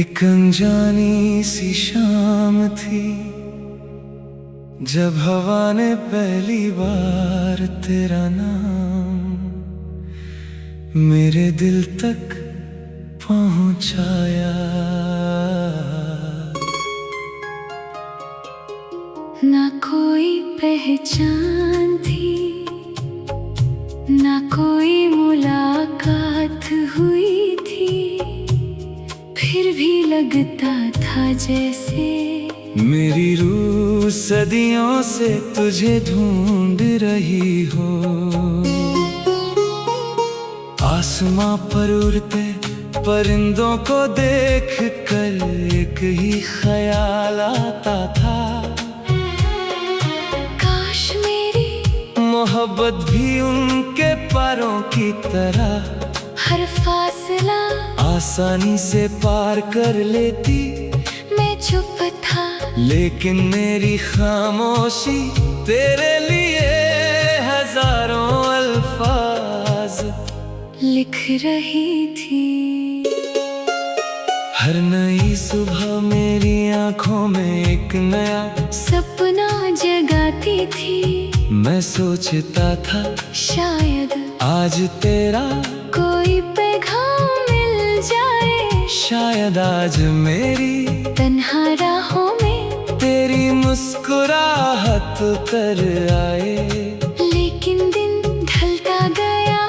एक अनजानी सी शाम थी जब हवा ने पहली बार तेरा नाम मेरे दिल तक पहुंचाया। ना कोई पहचान थी, ना कोई मुलाकात हुई थी, फिर भी लगता था जैसे मेरी रूह सदियों से तुझे ढूंढ रही हो। आसमां पर उड़ते परिंदों को देख कर एक ही ख्याल आता था, काश मेरी मोहब्बत भी उनके पारों की तरह हर फासला आसानी से पार कर लेती। मैं चुप था, लेकिन मेरी खामोशी तेरे लिए हजारों अल्फाज लिख रही थी। हर नई सुबह मेरी आंखों में एक नया सपना जगाती थी। मैं सोचता था शायद आज तेरा कोई पैगाम मिल जाए, शायद आज मेरी तन्हा राहों में तेरी मुस्कुराहट उतर आए। लेकिन दिन ढलता गया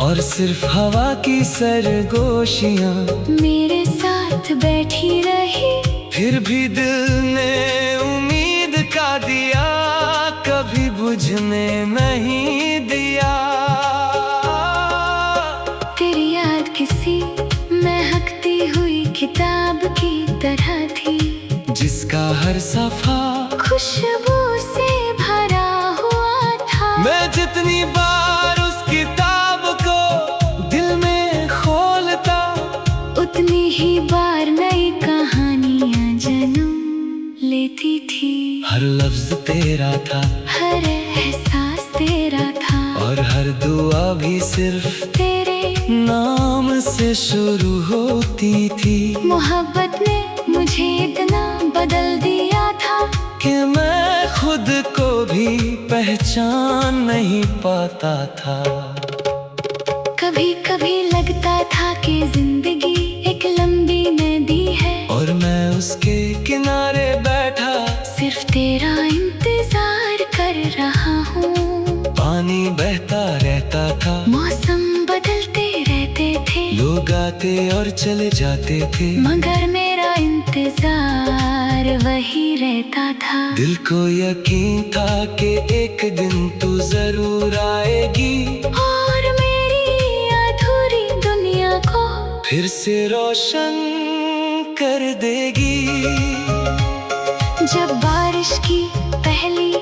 और सिर्फ हवा की सरगोशियां मेरे साथ बैठी रही। फिर भी दिल ने उम्मीद का दिया, कभी बुझने नहीं दिया। तेरी याद किसी महकती हुई किताब की तरह थी, जिसका हर सफा खुशबू से भरा हुआ था। मैं जितनी बार उस किताब को दिल में खोलता, उतनी ही बार नई कहानियां जन्म लेती थी। हर लफ्ज तेरा था, हर एहसास तेरा था, और हर दुआ भी सिर्फ तेरे नाम से शुरू होती थी। मोहब्बत ने मुझे इतना बदल दिया था कि मैं खुद को भी पहचान नहीं पाता था। कभी कभी लगता था कि जिंदगी एक लंबी नदी है, और मैं उसके किनारे बैठा सिर्फ तेरा इंतजार कर रहा हूँ। पानी बहता रहता था, मौसम बदलते रहते थे, लोग आते और चले जाते थे, मगर मेरा इंतजार वही रहता था। दिल को यकीन था कि एक दिन तू जरूर आएगी, और मेरी अधूरी दुनिया को फिर से रोशन कर देगी। जब बारिश की पहली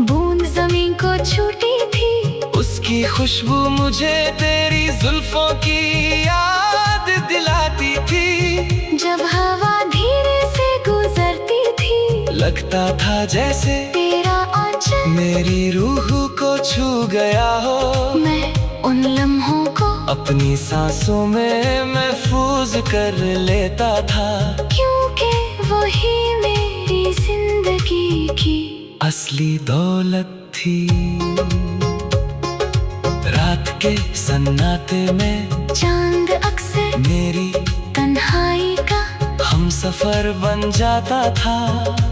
बूंद जमीन को छूटी थी, उसकी खुशबू मुझे तेरी जुल्फों की याद दिलाती थी। जब हवा धीरे से गुजरती थी, लगता था जैसे तेरा आंचल मेरी रूह को छू गया हो। मैं उन लम्हों को अपनी सांसों में महफूज कर लेता था, क्योंकि वही मेरी जिंदगी की असली दौलत थी। रात के सन्नाटे में चांद अक्सर मेरी तन्हाई का हम सफर बन जाता था।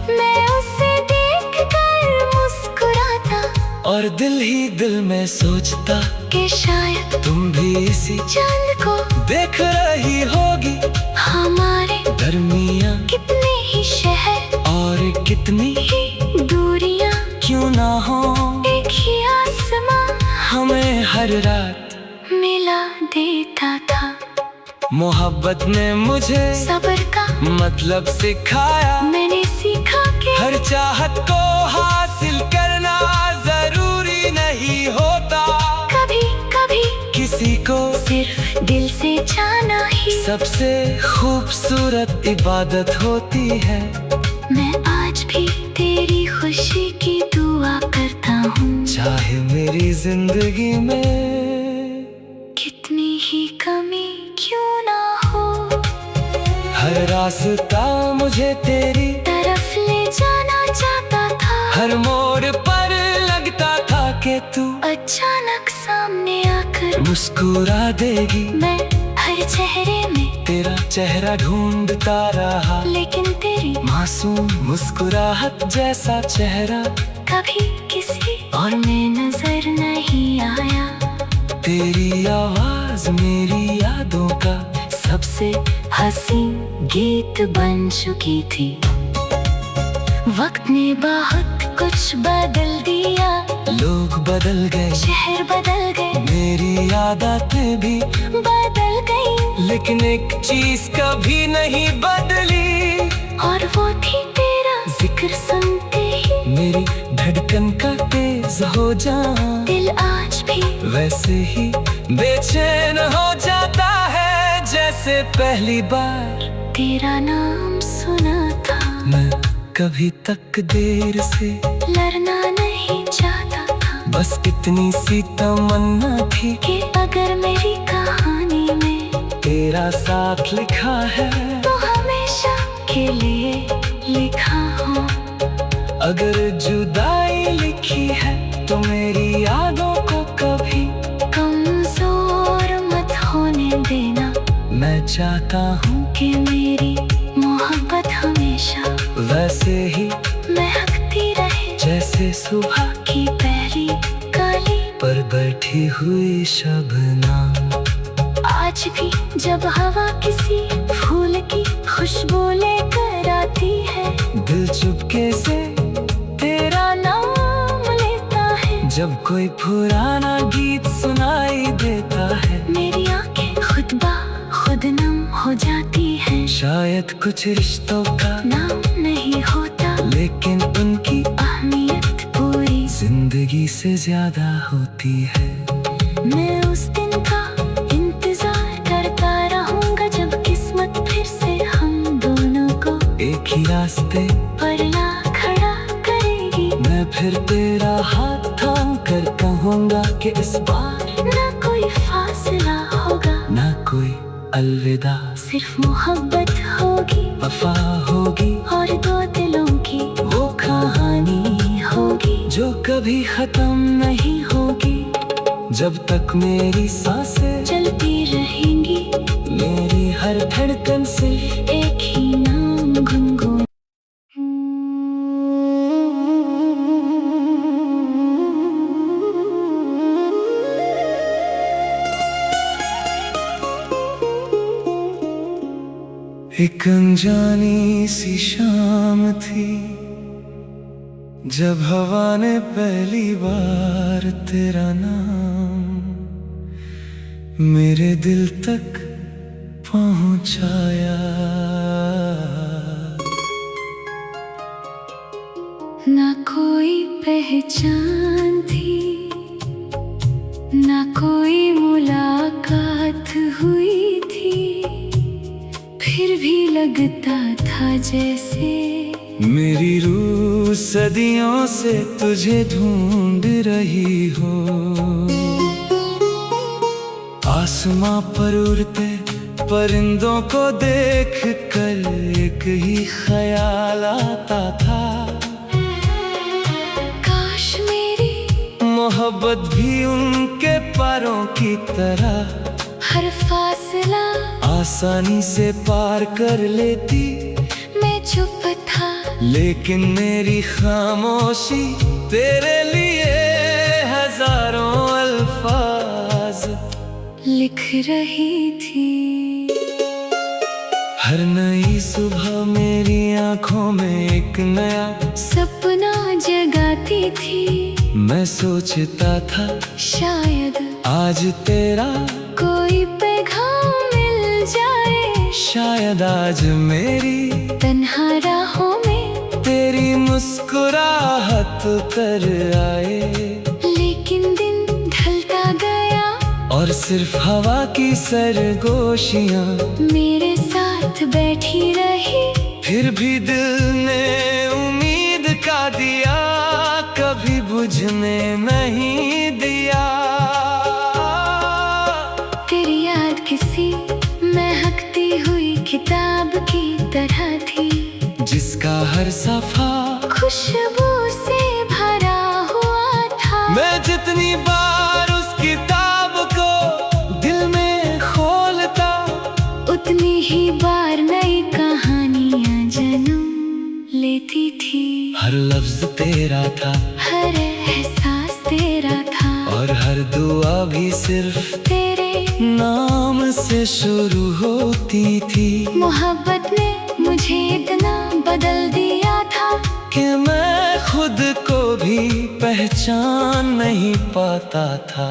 मैं उसे देखकर मुस्कुराता, और दिल ही दिल में सोचता कि शायद तुम भी इसी चांद को देख रही होगी। हमारे दरमियां कितने ही शहर और कितनी ही दूरियां क्यों ना हो, एक ही आसमां हमें हर रात मिला देता था। मोहब्बत ने मुझे सब्र का मतलब सिखाया, मैंने सीखा कि हर चाहत को हासिल करना जरूरी नहीं होता। कभी कभी किसी को सिर्फ दिल से जाना ही सबसे खूबसूरत इबादत होती है। मैं आज भी तेरी खुशी की दुआ करता हूँ, चाहे मेरी जिंदगी में कितनी ही कमी क्यों ना हो। हर रास्ता मुझे तेरी तरफ ले जाना चाहता था। हर मोड़ पर लगता था कि तू अचानक सामने आकर मुस्कुरा देगी। मैं हर चेहरे में तेरा चेहरा ढूंढता रहा, लेकिन तेरी मासूम मुस्कुराहट जैसा चेहरा कभी किसी और में नजर नहीं आया। तेरी आवाज मेरी यादों का सबसे हसीन गीत बन चुकी थी। वक्त ने बहुत कुछ बदल दिया, लोग बदल गए, शहर बदल गए, मेरी आदतें भी बदल गई, लेकिन एक चीज कभी नहीं बदली, और वो थी तेरा जिक्र सुनते ही मेरी धड़कन का तेज हो जा। दिल आज भी वैसे ही बेचैन हो जाता है जैसे पहली बार तेरा नाम सुना था। मैं कभी तक देर से लड़ना नहीं चाहता था, बस इतनी सी तमन्ना थी कि अगर मेरी कहानी में तेरा साथ लिखा है तो हमेशा के लिए लिखा हो। अगर जुदाई लिखी है तो मेरी यादों को कभी कमजोर मत होने देना। मैं चाहता हूँ कि मेरी मोहब्बत हमेशा वैसे ही महकती रहे, जैसे सुबह की पहली कली पर बैठी हुई शबनम। आज भी जब हवा किसी फूल की खुशबू लेकर आती है, दिल चुपके से तेरा नाम लेता है। जब कोई पुराना गीत सुनाई देता है, मेरी आंखें खुद ब खुद नम हो जाती हैं। शायद कुछ रिश्तों का नाम नहीं होता, लेकिन उनकी अहमियत पूरी जिंदगी से ज्यादा होती है। मैं उस दिन का इंतजार करता रहूंगा जब किस्मत फिर से हम दोनों को एक ही रास्ते पर ला खड़ा करेगी। मैं फिर तेरा हाथ थाम कर कहूँगा कि इस बार ना कोई फासला होगा, ना कोई अलविदा, सिर्फ मोहब्बत होगी, वफा होगी, और दो दिलों की वो कहानी होगी जो कभी खत्म नहीं होगी। जब तक मेरी सांसें चलती रहेंगी, मेरी हर धड़कन से एक ही नाम गुनगुन। एक अनजानी सी शाम थी जब हवा ने पहली बार तेरा नाम मेरे दिल तक पहुंचाया। ना कोई पहचान थी, ना कोई मुलाकात हुई थी, फिर भी लगता था जैसे मेरी रूह सदियों से तुझे ढूंढ रही हो। आसमां पर उड़ते परिंदों को देख कर एक ही ख्याल आता था, काश मेरी मोहब्बत भी उनके पारों की तरह हर फासला आसानी से पार कर लेती। मैं चुप था, लेकिन मेरी खामोशी तेरे लिए हजारों अल्फाज लिख रही थी। हर नई सुबह मेरी आंखों में एक नया सपना जगाती थी। मैं सोचता था शायद आज तेरा कोई पैगाम मिल जाए, शायद आज मेरी तन्हा राहों में तेरी मुस्कुराहट उतर आए। लेकिन दिन ढलता गया और सिर्फ हवा की सरगोशियां मेरे साथ बैठी रही। फिर भी दिल ने उम्मीद का दिया, कभी बुझने नहीं दिया। तेरी याद किसी महकती हुई किताब की तरह का हर सफा खुशबू से भरा हुआ था। मैं जितनी बार उस किताब को दिल में खोलता, उतनी ही बार नई कहानियां जन्म लेती थी। हर लफ्ज तेरा था, हर एहसास तेरा था, और हर दुआ भी सिर्फ तेरे नाम से शुरू होती थी। मोहब्बत ने मुझे इतना बदल दिया था कि मैं खुद को भी पहचान नहीं पाता था।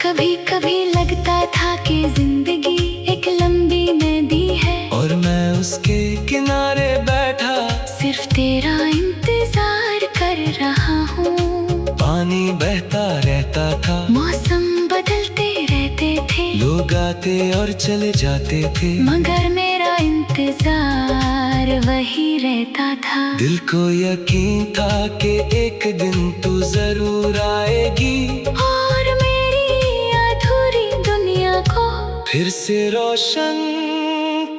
कभी कभी लगता था कि जिंदगी एक लंबी नदी है, और मैं उसके किनारे बैठा सिर्फ तेरा इंतजार कर रहा हूँ। पानी बहता रहता था, मौसम बदलते रहते थे, लोग आते और चले जाते थे, मगर मेरा इंतजार वही रहता था। दिल को यकीन था कि एक दिन तू जरूर आएगी, और मेरी अधूरी दुनिया को फिर से रोशन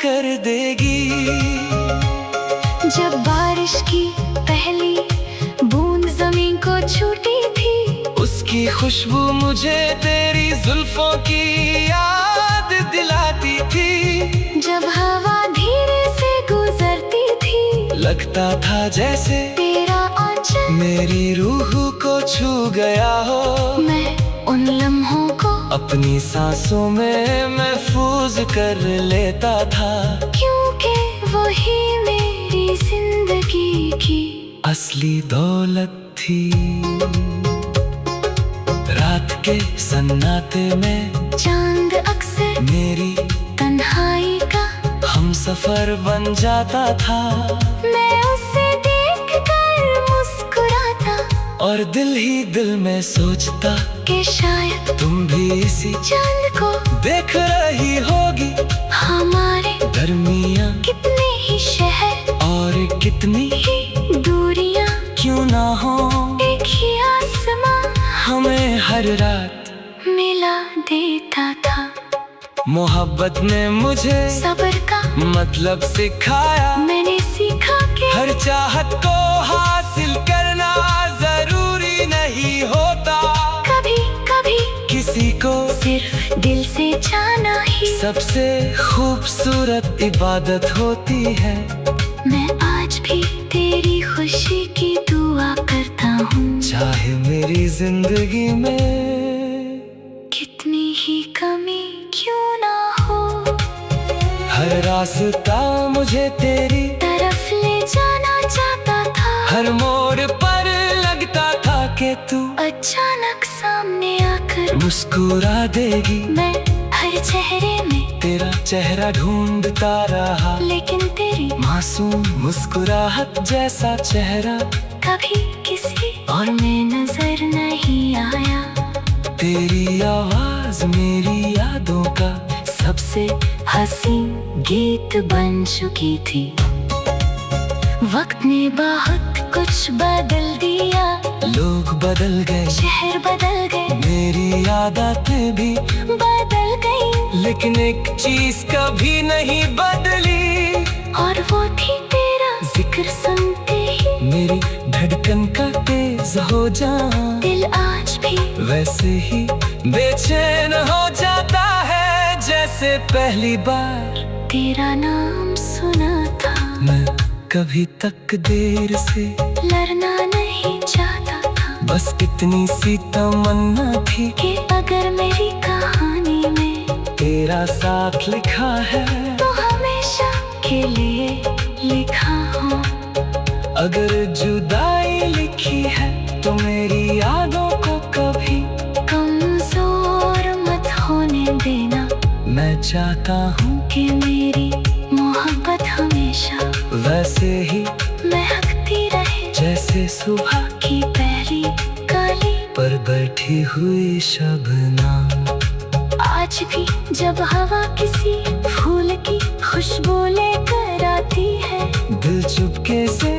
कर देगी। जब बारिश की पहली बूंद जमीन को छूटी थी, उसकी खुशबू मुझे तेरी जुल्फों की याद दिलाती थी। जब हवा धीरे से गुजरती थी, लगता था जैसे तेरा आंचल मेरी रूह को छू गया हो। मैं उन लम्हों को अपनी सांसों में महफूज कर लेता था, क्योंकि वही मेरी जिंदगी की असली दौलत थी। रात के सन्नाटे में चांद अक्सर मेरी तन्हाई का हम सफर बन जाता था। मैं उसे देखकर मुस्कुराता, और दिल ही दिल में सोचता कि शायद तुम भी इसी चांद को देख रही होगी। हमारे दरमियां कितने ही शहर और कितनी ही दूरियां क्यों ना हो, एक ही आसमां हमें हर रात मिला देता था। मोहब्बत ने मुझे सब्र का मतलब सिखाया, मैंने सीखा कि हर चाहत को हासिल करना जरूरी नहीं होता। कभी कभी किसी को सिर्फ दिल से जाना ही सबसे खूबसूरत इबादत होती है। मैं आज भी तेरी खुशी की दुआ करता हूँ, चाहे मेरी जिंदगी में कितनी ही कमी क्यों ना हो। हर रास्ता मुझे तेरी तरफ ले जाना चाहता था, हर मोड़ पर लगता था कि तू अचानक सामने आकर मुस्कुरा देगी। मैं हर चेहरे में तेरा चेहरा ढूंढता रहा, लेकिन तेरी मासूम मुस्कुराहट जैसा चेहरा कभी किसी और में नजर नहीं आया। तेरी आवाज मेरी यादों का सबसे हसीन गीत बन चुकी थी। वक्त ने बहुत कुछ बदल दिया, लोग बदल गए, शहर बदल गए, मेरी आदतें भी बदल गई, लेकिन एक चीज कभी नहीं बदली, और वो थी तेरा जिक्र सुनते ही मेरी धड़कन का तेज हो जा। दिल आज भी वैसे ही बेचैन हो जाता है जैसे पहली बार तेरा नाम सुना था। मैं कभी तक देर से लड़ना नहीं चाहता था, बस इतनी सी तमन्ना थी कि अगर मेरी कहानी में तेरा साथ लिखा है तो हमेशा के लिए लिखा हो। अगर जुदाई लिखी है तो मेरी यादों को कभी कमजोर मत होने देना। मैं चाहता हूँ कि मेरी मोहब्बत हमेशा वैसे ही महकती रहे, जैसे सुबह की पहली कली पर बैठी हुई शबनम। आज भी जब हवा किसी फूल की खुशबू लेकर आती है, दिल चुपके से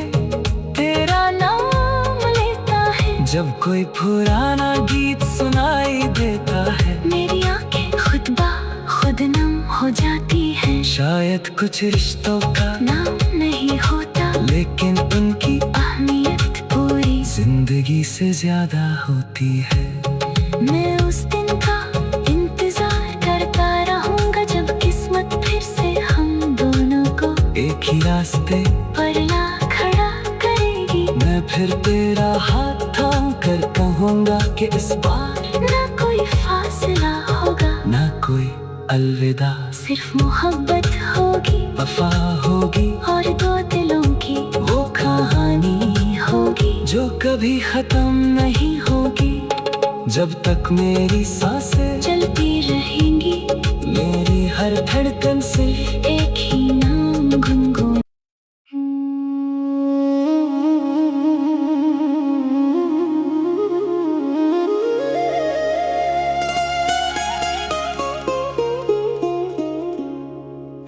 तेरा नाम लेता है। जब कोई पुराना गीत सुनाई देता है, मेरी आंखें खुद ब खुद नम हो जाती हैं। शायद कुछ रिश्तों का नाम नहीं हो ज्यादा होती है। मैं उस दिन का इंतजार करता रहूंगा जब किस्मत फिर से हम दोनों को एक ही रास्ते पर ला खड़ा करेगी। मैं फिर तेरा हाथ थाम कर कहूँगा कि इस बार ना कोई फासला होगा, ना कोई अलविदा, सिर्फ मोहब्बत होगी, वफा होगी और दो दिलों की वो कहानी होगी जो कभी खत्म नहीं होगी। जब तक मेरी सांसें चलती रहेंगी, मेरी हर धड़कन से एक ही नाम गुनगुन।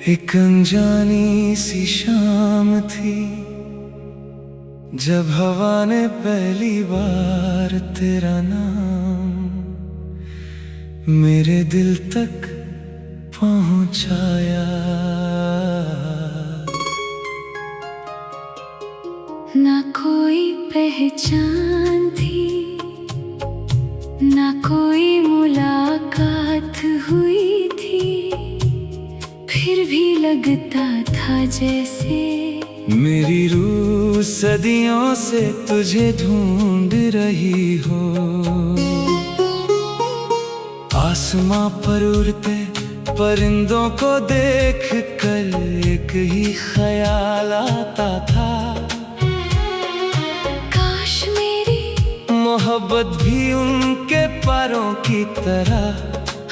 एक अनजानी सी शाम थी जब हवा ने पहली बार तेरा नाम मेरे दिल तक पहुंचाया। ना कोई पहचान थी, ना कोई मुलाकात हुई थी, फिर भी लगता था जैसे मेरी रूह सदियों से तुझे ढूंढ रही हो। आसमां पर उड़ते परिंदों को देख कर एक ही ख्याल आता था, काश मेरी मोहब्बत भी उनके पारों की तरह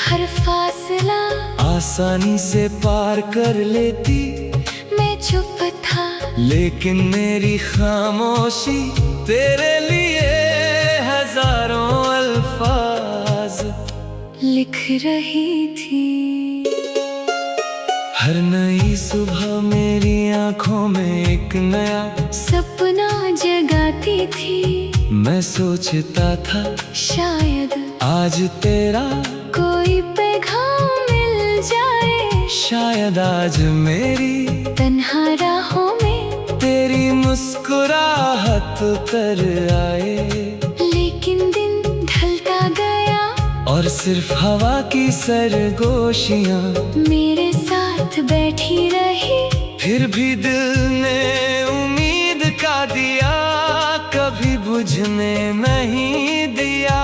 हर फासला आसानी से पार कर लेती। मैं चुप था, लेकिन मेरी खामोशी तेरे लिए हजारों अल्फाज लिख रही थी। हर नई सुबह मेरी आंखों में एक नया सपना जगाती थी। मैं सोचता था शायद आज तेरा कोई पैगाम मिल जाए, शायद आज मेरी तन्हा राहों में तेरी मुस्कुराहट उतर आए। लेकिन दिन ढलता गया और सिर्फ हवा की सरगोशियां मेरे साथ बैठी रही। फिर भी दिल ने उम्मीद का दिया, कभी बुझने नहीं दिया।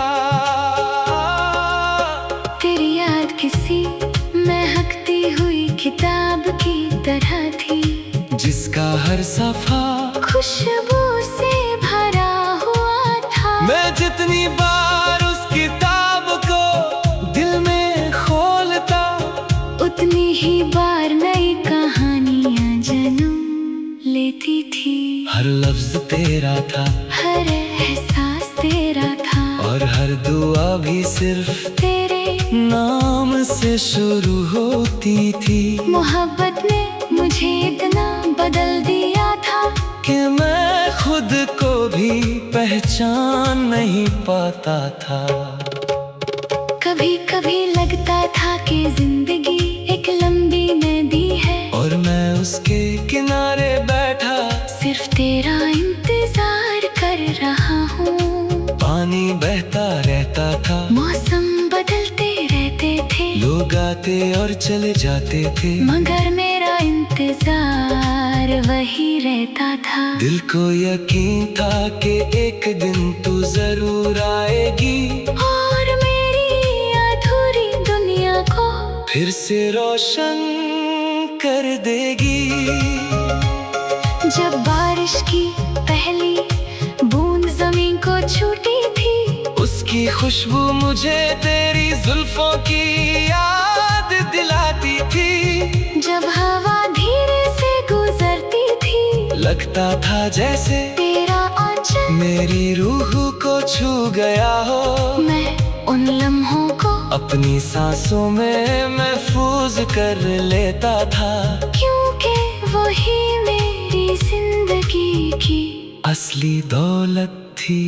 तेरी याद किसी महकती हुई किताब की तरह थी, जिसका हर सफा खुशबू से भरा हुआ था। मैं जितनी बार उस किताब को दिल में खोलता, उतनी ही बार नई कहानियां जन्म लेती थी। हर लफ्ज तेरा था, हर एहसास तेरा था, और हर दुआ भी सिर्फ तेरे नाम से शुरू होती थी। मोहब्बत ने मुझे इतना बदल दिया था कि मैं खुद को भी पहचान नहीं पाता था। कभी कभी लगता था कि जिंदगी एक लंबी नदी है, और मैं उसके किनारे बैठा सिर्फ तेरा इंतजार कर रहा हूँ। पानी बहता रहता था, मौसम बदलते रहते थे, लोग आते और चले जाते थे, मगर मेरा इंतजार वही रहता था। दिल को यकीन था कि एक दिन तू जरूर आएगी और मेरी अधूरी दुनिया को फिर से रोशन कर देगी। जब बारिश की पहली बूंद जमीन को छूटी थी, उसकी खुशबू मुझे तेरी जुल्फों की याद दिलाती थी। जब हवा धीरे से गुजरती थी, लगता था जैसे तेरा आंचल मेरी रूह को छू गया हो। मैं उन लम्हों को अपनी सांसों में महफूज कर लेता था, क्योंकि वही मेरी जिंदगी की असली दौलत थी।